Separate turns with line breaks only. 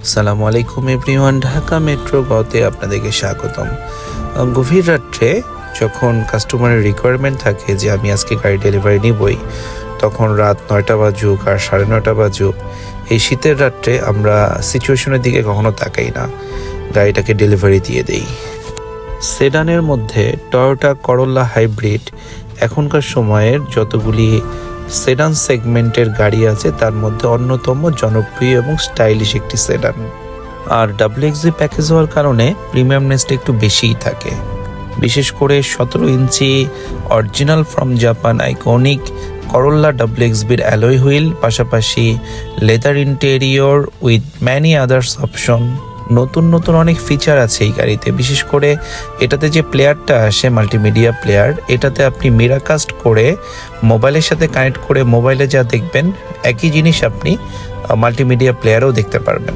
আসসালামু আলাইকুম everyone, Dhaka metro গতে আপনাদেরকে স্বাগতম। গভীর রাত্রে যখন কাস্টমারের রিকোয়ারমেন্ট থাকে যে আমি আজকে গাড়ি ডেলিভারি নিবই, তখন রাত 9টা বাজুক আর 9:30 বাজুক, এই শীতের রাত্রে আমরা সিচুয়েশনের দিকে কখনো তাকাই না, গাড়িটাকে ডেলিভারি দিয়ে দেই। সেডানের মধ্যে টয়োটা করোলা হাইব্রিড এখনকার সময়ের যতগুলি সেডান সেগমেন্টের গাড়ি আছে তার মধ্যে অন্যতম জনপ্রিয় এবং স্টাইলিশ একটি সেডান। আর WXV প্যাকেজ হওয়ার কারণে প্রিমিয়ামনেসটা একটু বেশিই থাকে। বিশেষ করে 17 inch original from Japan iconic Corolla WXVর অ্যালয় হুইল, পাশাপাশি leather interior with many others option. নতুন নতুন অনেক ফিচার আছে এই গাড়িতে। বিশেষ করে এটাতে যে প্লেয়ারটা আসে, মাল্টিমিডিয়া প্লেয়ার, এটাতে আপনি মিরাকাস্ট করে মোবাইলের সাথে কানেক্ট করে মোবাইলে যা দেখবেন একই জিনিস আপনি মাল্টিমিডিয়া প্লেয়ারেও দেখতে পারবেন।